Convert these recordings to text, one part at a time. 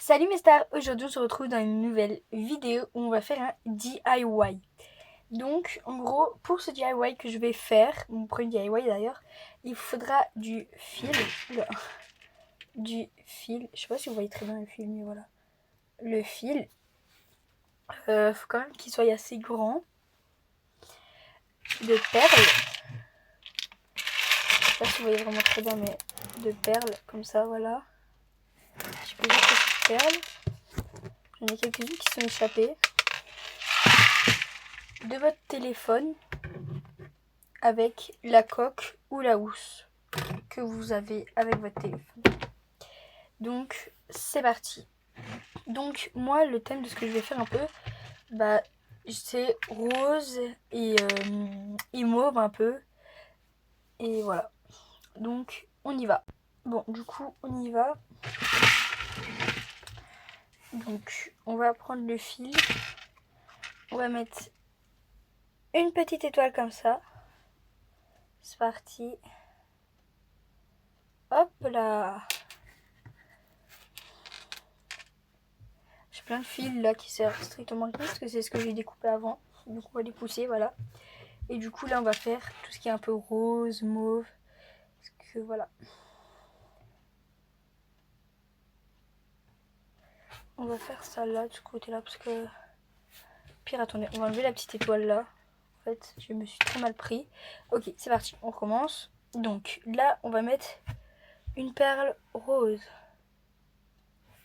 Salut mes stars, aujourd'hui on se retrouve dans une nouvelle vidéo où on va faire un DIY. Donc en gros pour ce DIY que je vais faire, mon premier DIY d'ailleurs, il faudra du fil, oula, du fil, je sais pas si vous voyez très bien le fil mais voilà. Le fil, faut quand même qu'il soit assez grand, de perles, je sais pas si vous voyez vraiment très bien mais de perles comme ça voilà. J'ai plusieurs petites perles, j'en ai quelques-unes qui sont échappées. De votre téléphone avec la coque ou la housse que vous avez avec votre téléphone. Donc c'est parti. Donc moi le thème de ce que je vais faire un peu, c'est rose et mauve un peu. Et voilà. Donc on y va. Bon du coup on y va. Donc on va prendre le fil. On va mettre une petite étoile comme ça. C'est parti. Hop là. J'ai plein de fils là qui servent strictement à rien parce que c'est ce que j'ai découpé avant. Donc on va les pousser, voilà. Et du coup là on va faire tout ce qui est un peu rose, mauve. Parce que voilà. On va faire ça là, de ce côté là, parce que... Pire, attendez, on va enlever la petite étoile là. En fait, je me suis très mal pris. Ok, c'est parti, on recommence. Donc là, on va mettre une perle rose.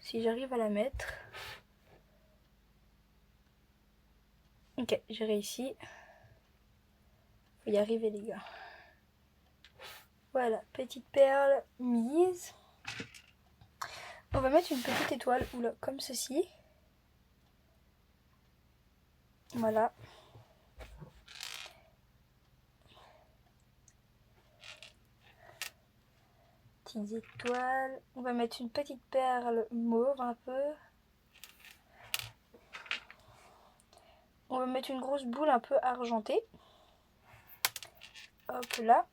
Si j'arrive à la mettre. Ok, j'ai réussi. Faut y arriver les gars. Voilà, petite perle mise. On va mettre une petite étoile, oula, comme ceci. Voilà. Petites étoiles. On va mettre une petite perle mauve un peu. On va mettre une grosse boule un peu argentée. Hop là.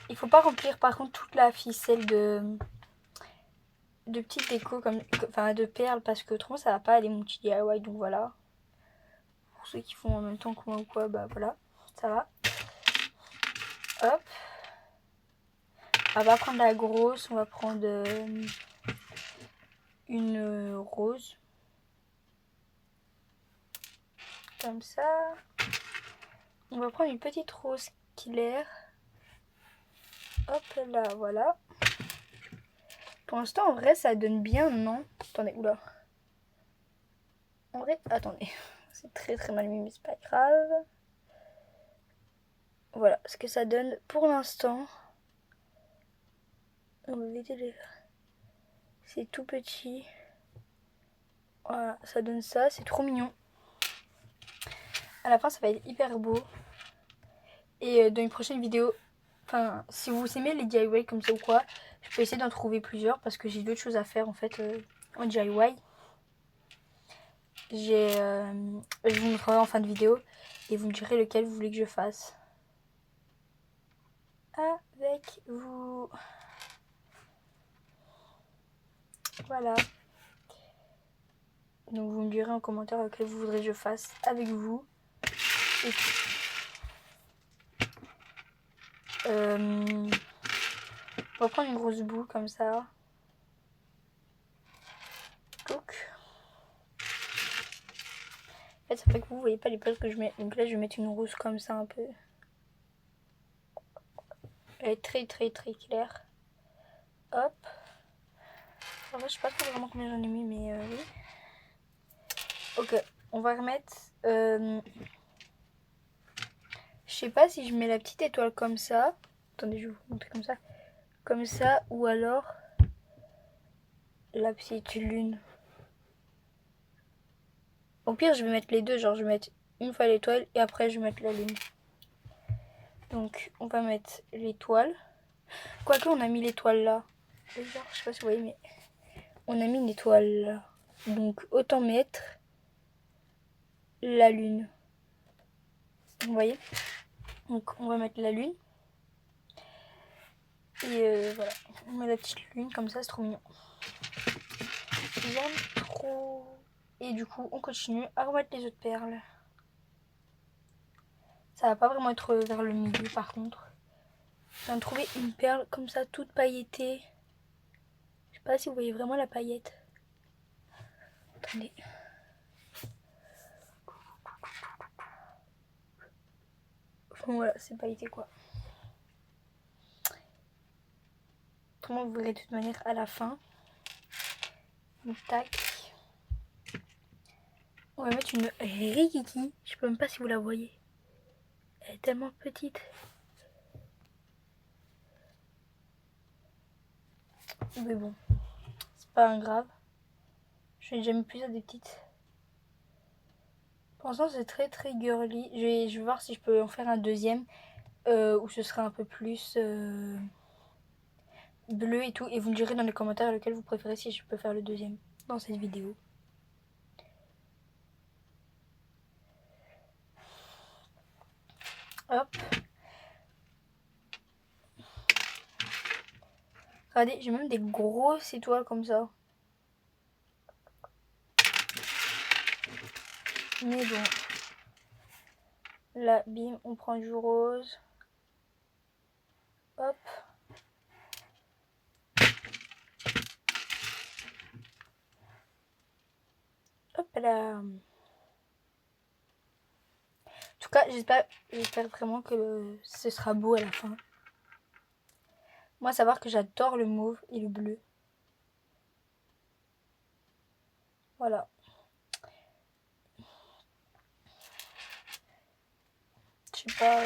Il faut pas remplir par contre toute la ficelle de petites décos enfin de perles parce que autrement ça va pas aller mon petit DIY, donc voilà. Pour ceux qui font en même temps que moi ou quoi, bah voilà, ça va. Hop. On va prendre la grosse, on va prendre une rose. Comme ça. On va prendre une petite rose claire. Hop là, voilà. Pour l'instant, en vrai, ça donne bien, non? Attendez, oula. En vrai, attendez. C'est très très mal mis, mais c'est pas grave. Voilà ce que ça donne pour l'instant. On va éviter les... C'est tout petit. Voilà, ça donne ça. C'est trop mignon. À la fin, ça va être hyper beau. Et dans une prochaine vidéo, enfin, si vous aimez les DIY comme ça ou quoi, je peux essayer d'en trouver plusieurs parce que j'ai d'autres choses à faire en fait en DIY. Je vous montrerai en fin de vidéo et vous me direz lequel vous voulez que je fasse. Avec vous. Voilà. Donc vous me direz en commentaire lequel vous voudrez que je fasse avec vous. Et puis, on va prendre une grosse boule comme ça. Donc. En fait, ça fait que vous voyez pas les perles que je mets. Donc là, je vais mettre une rose comme ça un peu. Elle est très très très claire. Hop. En vrai, je sais pas trop vraiment combien j'en ai mis, mais oui. Ok, on va remettre... je sais pas si je mets la petite étoile comme ça. Attendez, je vais vous montrer comme ça. Comme ça, ou alors la petite lune. Au pire, je vais mettre les deux. Genre, je vais mettre une fois l'étoile et après, je vais mettre la lune. Donc, on va mettre l'étoile. Quoique, on a mis l'étoile là. Genre, je sais pas si vous voyez, mais on a mis une étoile là. Donc, autant mettre la lune. Vous voyez? Donc, on va mettre la lune. Et voilà, on met la petite lune comme ça, c'est trop mignon. J'aime trop. Et du coup, on continue à remettre les autres perles. Ça va pas vraiment être vers le milieu par contre. Je viens de trouver une perle comme ça, toute pailletée. Je sais pas si vous voyez vraiment la paillette. Attendez. Bon, voilà, c'est pailleté quoi. Autrement, vous verrez de toute manière à la fin. Donc, tac. On va mettre une rikiki. Je sais même pas si vous la voyez. Elle est tellement petite. Mais bon, c'est pas grave. Je vais déjà mis plus à des petites. Pour l'instant, c'est très très girly. Je vais voir si je peux en faire un deuxième. Où ce sera un peu plus bleu et tout. Et vous me direz dans les commentaires lequel vous préférez si je peux faire le deuxième dans cette vidéo. Hop. Regardez, j'ai même des grosses étoiles comme ça. Mais bon. Là, bim, on prend du rose. Hop. Hop là. En tout cas, j'espère vraiment que ce sera beau à la fin. Moi, savoir que j'adore le mauve et le bleu. Voilà. Je sais pas.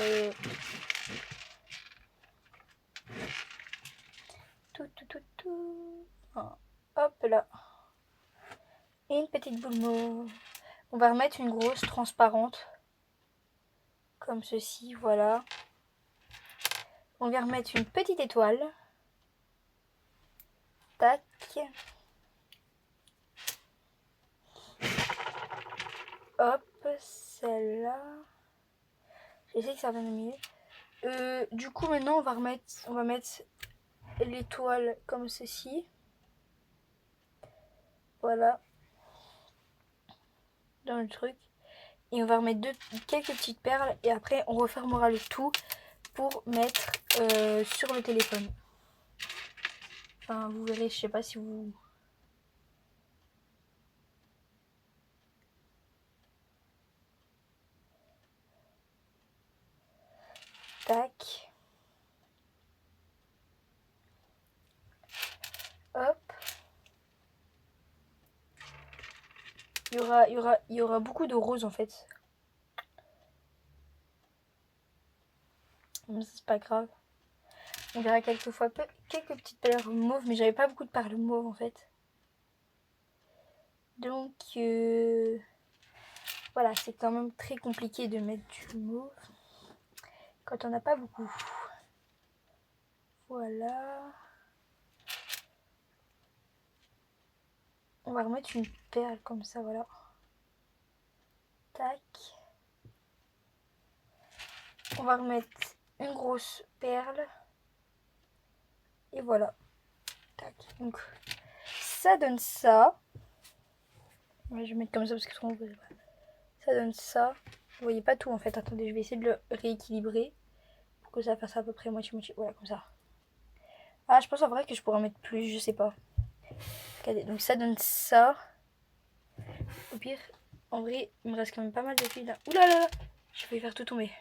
Tout. Ah, hop là. Et une petite boule mauve. On va remettre une grosse transparente. Comme ceci, voilà. On va remettre une petite étoile. Tac. Hop, celle-là. J'essaie que ça revienne au milieu. Du coup, maintenant, on va mettre l'étoile comme ceci. Voilà. Dans le truc. Et on va remettre quelques petites perles. Et après, on refermera le tout pour mettre sur le téléphone. Enfin, vous verrez, je sais pas si vous... Tac. Hop. Il y aura beaucoup de roses en fait. Mais c'est pas grave. On verra quelques petites perles mauves, mais j'avais pas beaucoup de perles mauves en fait. Donc voilà, c'est quand même très compliqué de mettre du mauve quand on n'a pas beaucoup. Voilà. On va remettre une perle comme ça, voilà. Tac. On va remettre une grosse perle. Et voilà. Tac. Donc ça donne ça. Ouais, je vais mettre comme ça parce que sinon vous voyez pas. Ça donne ça. Vous voyez pas tout en fait. Attendez, je vais essayer de le rééquilibrer pour que ça fasse à peu près moitié-moitié. Voilà, comme ça. Ah, je pense en vrai que je pourrais en mettre plus, je sais pas. Regardez, donc ça donne ça. Au pire, en vrai, il me reste quand même pas mal de fils là. Ouh là là là, je vais faire tout tomber.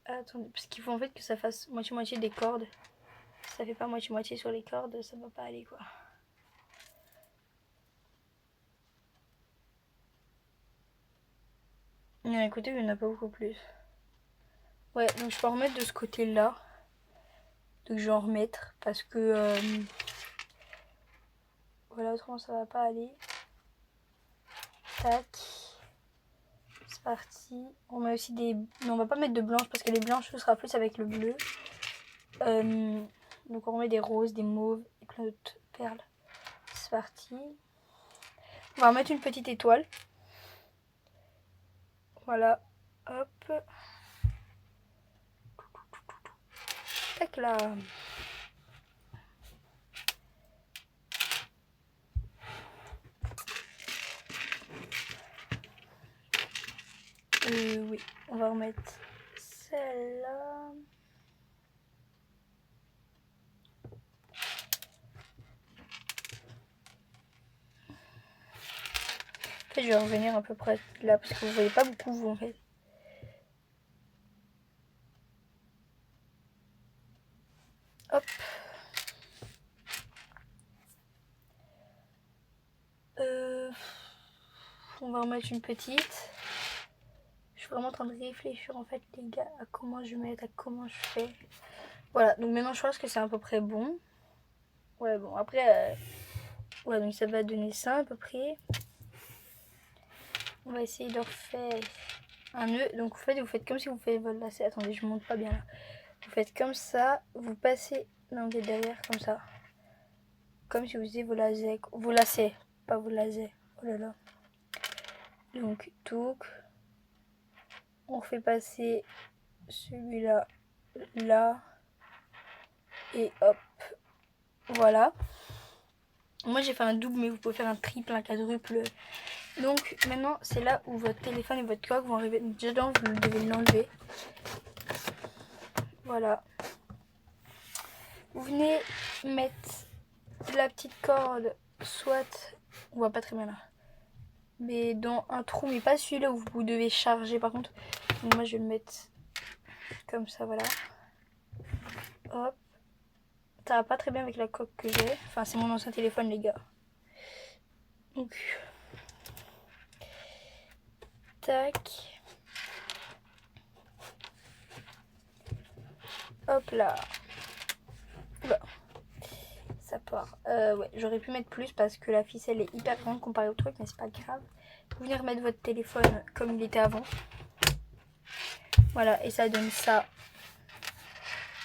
Attendez, parce qu'il faut en fait que ça fasse moitié-moitié des cordes. Si ça fait pas moitié-moitié sur les cordes, ça va pas aller quoi. Mais écoutez, il n'y en a pas beaucoup plus. Ouais, donc je peux en remettre de ce côté-là. Donc je vais en remettre parce que... voilà, autrement ça va pas aller. Tac. C'est parti. On met aussi des... Mais on va pas mettre de blanches parce que les blanches ce sera plus avec le bleu. Donc on remet des roses, des mauves et plein d'autres perles. C'est parti. On va remettre une petite étoile. Voilà. Hop. Tac là. Oui, on va remettre celle-là. En fait, je vais revenir à peu près là parce que vous voyez pas beaucoup vous en fait. Hop. On va en mettre une petite. Je suis vraiment en train de réfléchir en fait les gars à comment je vais mettre, à comment je fais. Voilà, donc maintenant je pense que c'est à peu près bon. Ouais bon après ouais donc ça va donner ça à peu près. On va essayer de refaire un nœud. Donc vous faites comme si vous faites votre lacet. Attendez, je monte pas bien là. Vous faites comme ça, vous passez l'angle derrière comme ça. Comme si vous faisiez vos lacets, pas vos lacets. Oh là là. Donc tout, on fait passer celui-là là et hop, voilà. Moi j'ai fait un double, mais vous pouvez faire un triple, un quadruple. Donc maintenant c'est là où votre téléphone et votre coque vont arriver dedans. Vous devez l'enlever. Voilà. Vous venez mettre la petite corde, soit on voit pas très bien là, mais dans un trou, mais pas celui-là où vous devez charger par contre. Donc moi je vais le mettre comme ça, voilà. Hop. Ça va pas très bien avec la coque que j'ai. Enfin c'est mon ancien téléphone les gars. Donc tac. Hop là. Oula. Ça part. Ouais, j'aurais pu mettre plus parce que la ficelle est hyper grande comparée au truc, mais c'est pas grave. Vous venez remettre votre téléphone comme il était avant. Voilà, et ça donne ça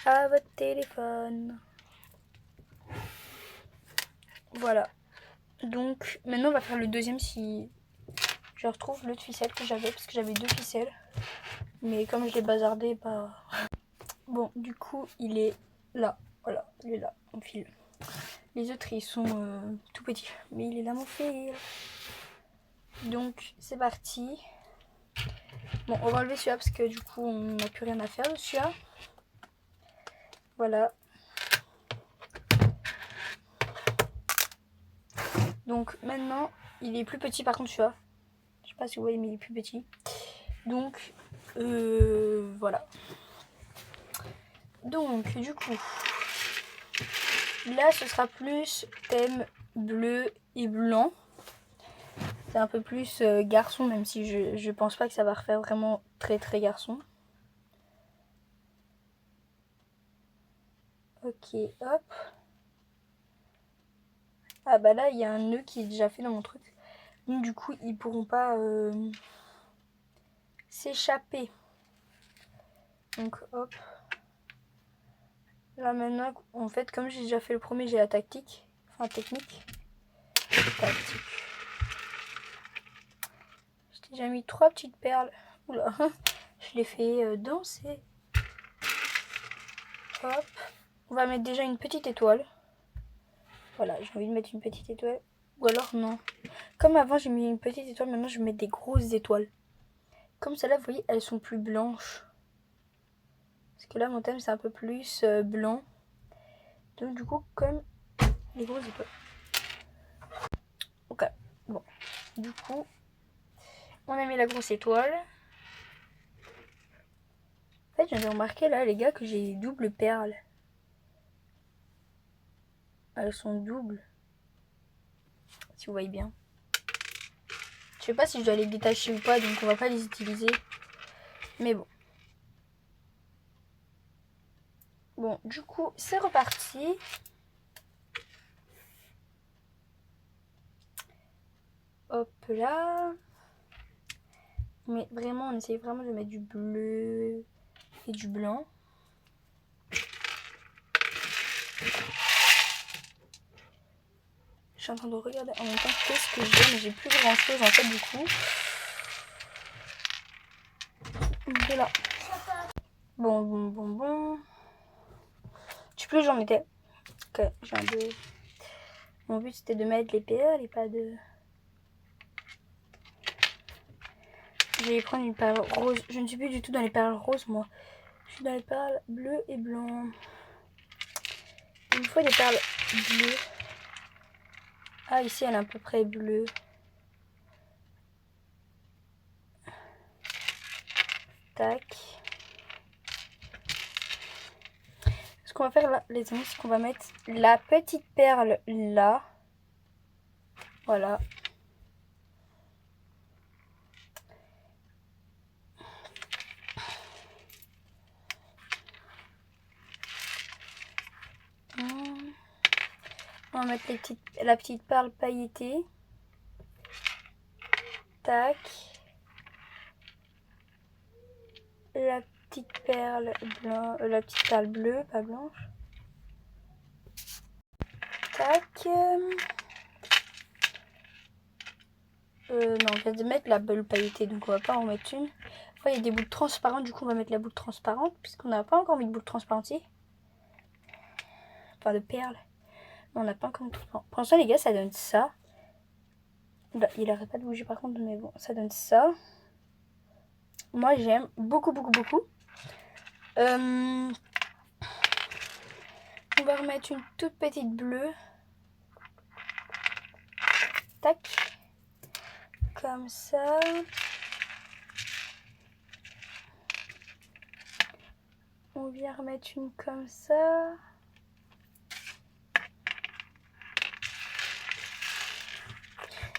à votre téléphone. Voilà. Donc maintenant on va faire le deuxième si je retrouve l'autre ficelle que j'avais, parce que j'avais deux ficelles. Mais comme je l'ai bazardé, bah... Bon, du coup il est là. Voilà, il est là, mon fil. Les autres ils sont tout petits, mais il est là mon fil. Donc c'est parti. Bon, on va enlever celui-là parce que du coup on n'a plus rien à faire de celui-là. Voilà. Donc maintenant il est plus petit par contre celui-là. Je sais pas si vous voyez mais il est plus petit. Donc voilà. Donc du coup là ce sera plus thème bleu et blanc. C'est un peu plus garçon, même si je pense pas que ça va refaire vraiment très très garçon. Ok, hop. Ah bah là il y a un nœud qui est déjà fait dans mon truc. Donc du coup ils pourront pas s'échapper. Donc hop. Là maintenant en fait comme j'ai déjà fait le premier, j'ai la tactique. Enfin technique. Tactique. J'ai déjà mis 3 petites perles. Oula. Je les fais danser. Hop. On va mettre déjà une petite étoile. Voilà, j'ai envie de mettre une petite étoile. Ou alors non. Comme avant j'ai mis une petite étoile, maintenant je vais mettre des grosses étoiles. Comme celle-là, vous voyez, elles sont plus blanches. Parce que là mon thème c'est un peu plus blanc. Donc du coup comme les grosses étoiles. Ok, bon. Du coup, on a mis la grosse étoile. En fait, je viens de remarquer là les gars que j'ai double perles. Elles sont doubles. Si vous voyez bien. Je sais pas si je dois les détacher ou pas, donc on va pas les utiliser. Mais bon. Bon, du coup, c'est reparti. Hop là. Mais vraiment, on essaye vraiment de mettre du bleu et du blanc. Je suis en train de regarder en même temps qu'est-ce que j'ai, mais j'ai plus grand chose en fait du coup. Voilà. Bon. plus j'en mettais. Ok, j'ai un peu... Mon but c'était de mettre les perles et pas de... Je vais prendre une perle rose. Je ne suis plus du tout dans les perles roses moi. Je suis dans les perles bleues et blancs. Il me faut des perles bleues. Ah, ici elle est à peu près bleue. Tac. Ce qu'on va faire là, les amis, c'est qu'on va mettre la petite perle là. Voilà. On va mettre la petite perle pailletée. Tac. La petite perle blanche, la petite perle bleue, pas blanche. Tac. Non, on vient de mettre la bulle pailletée, donc on va pas en mettre une. Oh, il y a des boules transparentes, du coup on va mettre la boule transparente, puisqu'on n'a pas encore mis de boule transparente ici. Enfin de perles. On n'a pas encore mis de transparente. Pour l'instant les gars, ça donne ça. Il arrête pas de bouger par contre, mais bon, ça donne ça. Moi j'aime beaucoup, beaucoup, beaucoup. On va remettre une toute petite bleue. Tac. Comme ça. On vient remettre une comme ça.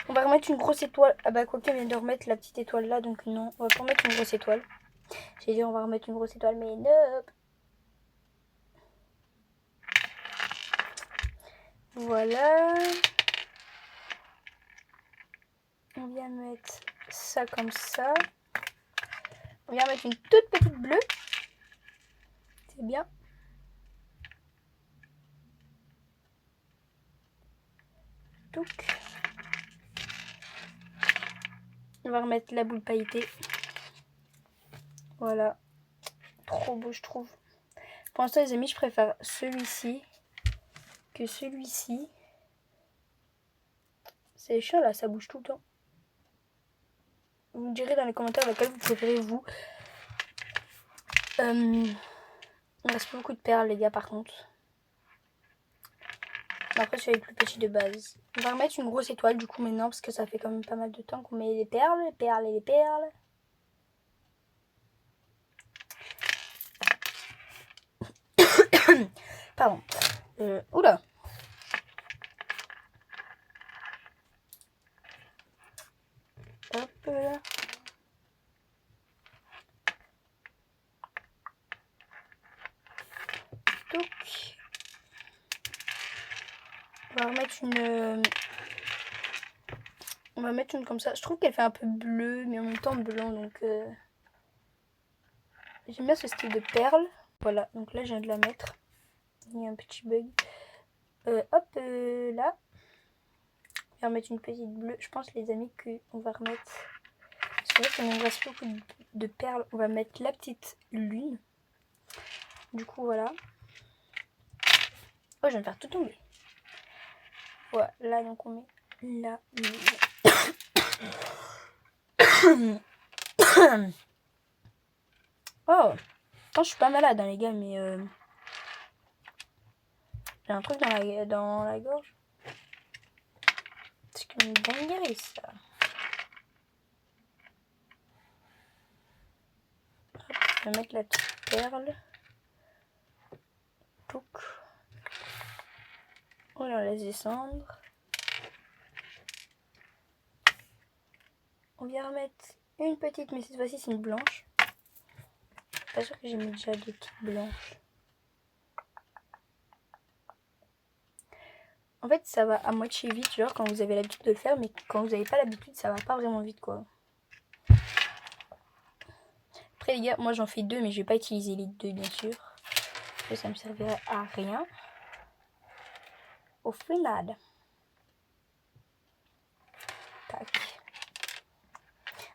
On va remettre une grosse étoile. Ah bah Coquin vient de remettre la petite étoile là, donc non, on va pas remettre une grosse étoile. J'ai dit on va remettre une grosse étoile, mais nope. Voilà. On vient mettre ça comme ça. On vient mettre une toute petite bleue. C'est bien. Donc. On va remettre la boule pailletée. Voilà. Trop beau, je trouve. Pour l'instant, les amis, je préfère celui-ci que celui-ci. C'est chiant là, ça bouge tout le temps. Vous me direz dans les commentaires lequel vous préférez vous. Il me reste pas beaucoup de perles les gars par contre. Après celui-là est plus petit de base. On va remettre une grosse étoile du coup maintenant parce que ça fait quand même pas mal de temps qu'on met les perles et les perles. Pardon. Oula. Hop là. Donc. On va remettre une... On va mettre une comme ça. Je trouve qu'elle fait un peu bleu mais en même temps blanc donc... J'aime bien ce style de perle. Voilà, donc là je viens de la mettre. Il y a un petit bug. Hop là. On va remettre une petite bleue. Je pense les amis qu'on va remettre... C'est vrai qu'on me reste beaucoup de perles. On va mettre la petite lune. Du coup voilà. Oh, je viens de faire tout tomber. Voilà, donc on met la lune. Oh, je suis pas malade hein, les gars, mais j'ai un truc dans la gorge. C'est comme une dinguerie ça. Hop, je vais mettre la petite perle. Touc. On la laisse descendre. On vient remettre une petite, mais cette fois-ci c'est une blanche. Je suis pas sûre que j'ai mis déjà des petites blanches. En fait, ça va à moitié vite, genre quand vous avez l'habitude de le faire, mais quand vous n'avez pas l'habitude, ça va pas vraiment vite, quoi. Après, les gars, moi j'en fais deux, mais je vais pas utiliser les deux, bien sûr. Parce que ça me servirait à rien. Au final. Tac.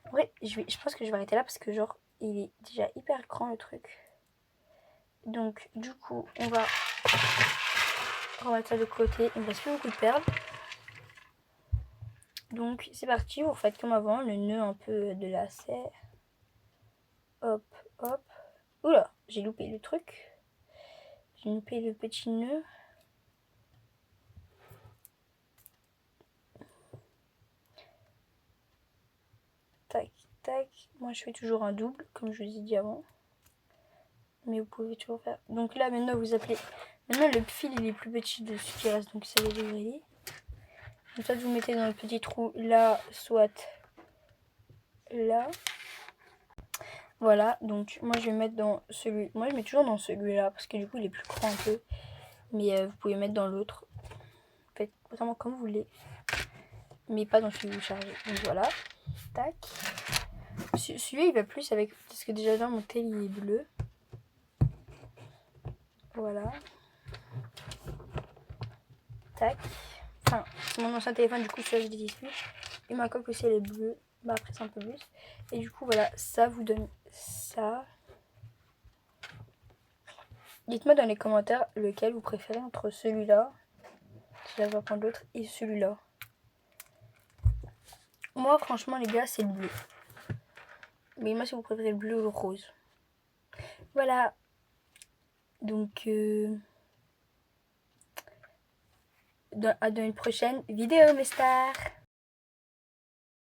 En vrai, je pense que je vais arrêter là parce que, genre, il est déjà hyper grand le truc. Donc, du coup, on va remettre ça de côté. Il me reste plus beaucoup de perles. Donc c'est parti, vous faites comme avant, le nœud un peu de lacet. Hop, hop. Oula, j'ai loupé le truc. J'ai loupé le petit nœud. Tac, tac. Moi je fais toujours un double, comme je vous ai dit avant. Mais vous pouvez toujours faire. Donc là maintenant vous appelez. Maintenant le fil il est plus petit de ce qui reste, donc ça va dégriller. Comme ça vous mettez dans le petit trou là, soit là. Voilà, donc moi je vais mettre dans celui. Moi je mets toujours dans celui-là parce que du coup il est plus grand un peu. Mais vous pouvez mettre dans l'autre. Faites vraiment comme vous voulez. Mais pas dans celui où vous chargez. Donc voilà. Tac. Celui-là il va plus avec. Parce que déjà là mon tel il est bleu. Voilà. Tac. Enfin, c'est mon ancien téléphone, du coup ça je déteste plus. Et ma coque aussi elle est bleue. Bah après c'est un peu plus. Et du coup voilà, ça vous donne ça. Dites-moi dans les commentaires lequel vous préférez entre celui-là, si je vais prendre l'autre, et celui-là. Moi franchement les gars c'est le bleu. Mais moi si vous préférez le bleu ou le rose. Voilà. Donc à dans une prochaine vidéo mes stars.